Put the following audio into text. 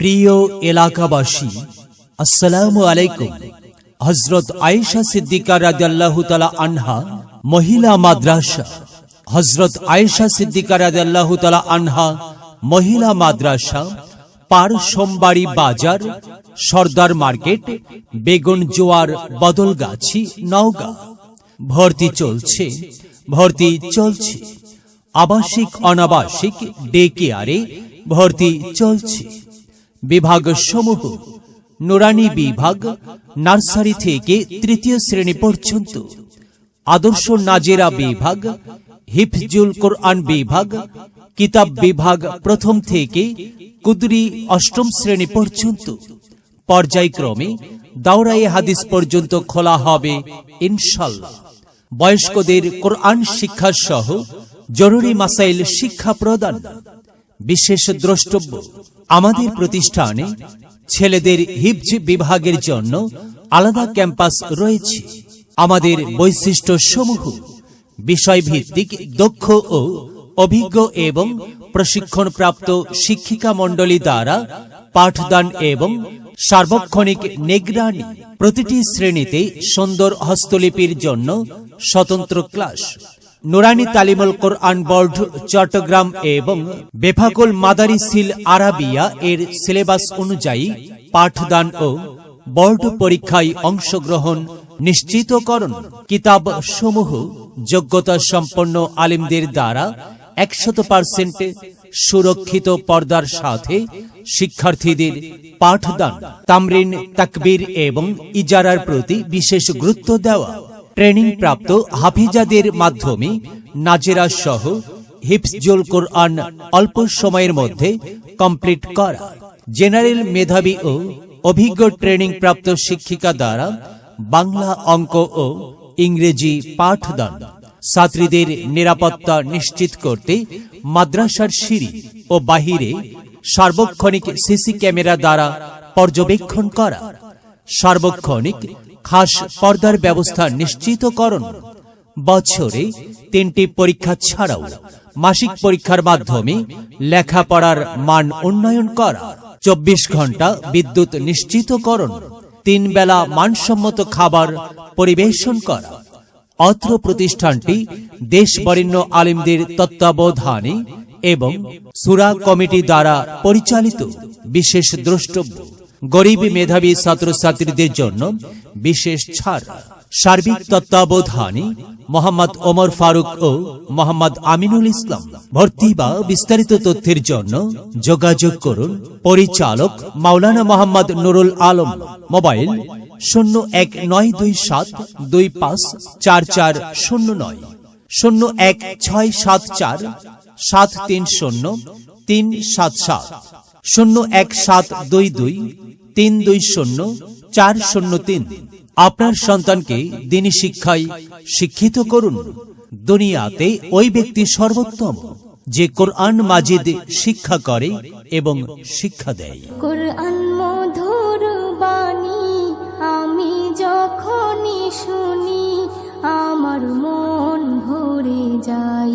প্রিয় এলাকাবাসী, আসসালামু আলাইকুম। হযরত আয়েশা সিদ্দিকা রাদিয়াল্লাহু তাআলা আনহা মহিলা মাদ্রাসা। হযরত আয়েশা সিদ্দিকা রাদিয়াল্লাহু তাআলা আনহা মহিলা মাদ্রাসা, পার সোমবাড়ি বাজার, সর্দার মার্কেট, বেগুন জোয়ার, বদলগাছি, নওগাঁ। ভর্তি চলছে। আবাসিক অনাবাসিক ডে কেয়ারে ভর্তি চলছে। বিভাগ সমূহ: নুরানি বিভাগ, নার্সারি থেকে তৃতীয় শ্রেণী পর্যন্ত; আদর্শ নাজেরা বিভাগ, হিফজুল কোরআন বিভাগ, কিতাব বিভাগ প্রথম থেকে কুদরি অষ্টম শ্রেণী পর্যন্ত। পর্যায়ক্রমে দাওরায়ে হাদিস পর্যন্ত খোলা হবে ইনশাআল্লাহ। বয়স্কদের কোরআন শিক্ষা সহ জরুরি মাসাইল শিক্ষা প্রদান। বিশেষ দ্রষ্টব্য: আমাদের প্রতিষ্ঠানে ছেলেদের হিফজ বিভাগের জন্য আলাদা ক্যাম্পাস রয়েছে। আমাদের বৈশিষ্ট্য সমূহ: বিষয়ভিত্তিক দক্ষ ও অভিজ্ঞ এবং প্রশিক্ষণপ্রাপ্ত শিক্ষিকা মণ্ডলী দ্বারা পাঠদান এবং সার্বক্ষণিক নিগরানি। প্রতিটি শ্রেণীতে সুন্দর হস্তলিপির জন্য স্বতন্ত্র ক্লাস। নুরানি তালিমুল কোরআন বোর্ড চট্টগ্রাম এবং বেফাকুল মাদারিসিল আরাবিয়া এর সিলেবাস অনুযায়ী পাঠদান ও বোর্ড পরীক্ষায় অংশগ্রহণ নিশ্চিতকরণ। কিতাব সমূহ যোগ্যতা সম্পন্ন আলিমদের দ্বারা 100% সুরক্ষিত পর্দার সাথে শিক্ষার্থীদের পাঠদান। তামরিন, তাকবীর এবং ইজারার প্রতি বিশেষ গুরুত্ব দেওয়া। ট্রেনিং প্রাপ্ত হাফিজাদের মাধ্যমে নাজেরা সহ হিফজুল কোরআন অল্প সময়ের মধ্যে কমপ্লিট করা। জেনারেল মেধাবী ও অভিজ্ঞ ট্রেনিং প্রাপ্ত শিক্ষিকা দ্বারা বাংলা, অঙ্ক ও ইংরেজি পাঠদান। ছাত্রীদের নিরাপত্তা নিশ্চিত করতে মাদ্রাসার সিঁড়ি ও বাহিরে সার্বক্ষণিক সিসি ক্যামেরা দ্বারা পর্যবেক্ষণ করা। সার্বক্ষণিক খাস পর্দার ব্যবস্থা নিশ্চিতকরণ। বছরে 3টি পরীক্ষা ছাড়াও মাসিক পরীক্ষার মাধ্যমে লেখাপড়ার মান উন্নয়ন করা। 24 ঘন্টা বিদ্যুৎ নিশ্চিতকরণ। 3 বেলা মানসম্মত খাবার পরিবেশন করা। অত্র প্রতিষ্ঠানটি দেশবরেণ্য আলিমদের তত্ত্বাবধানে এবং সূরা কমিটি দ্বারা পরিচালিত। বিশেষ দ্রষ্টব্য: গরিব মেধাবী ছাত্রছাত্রীদের জন্য বিশেষ ছাড়। সার্বিক তত্ত্বাবধানে মোহাম্মদ ওমর ফারুক ও মোহাম্মদ আমিনুল ইসলাম। ভর্তি বা বিস্তারিত তথ্যের জন্য যোগাযোগ করুন পরিচালক মাওলানা মোহাম্মদ নুরুল আলম। মোবাইল 019272544090, 01674730377, 01722320403। আপনার সন্তানকে দ্বীনি শিক্ষায় শিক্ষিত করুন। দুনিয়াতে ওই ব্যক্তি সর্বোত্তম যে কোরআন মাজিদ শিক্ষা করে এবং শিক্ষা দেয়। কোরআন মধুর বাণী আমি যখনই শুনি, আমার মন ভরে যায়।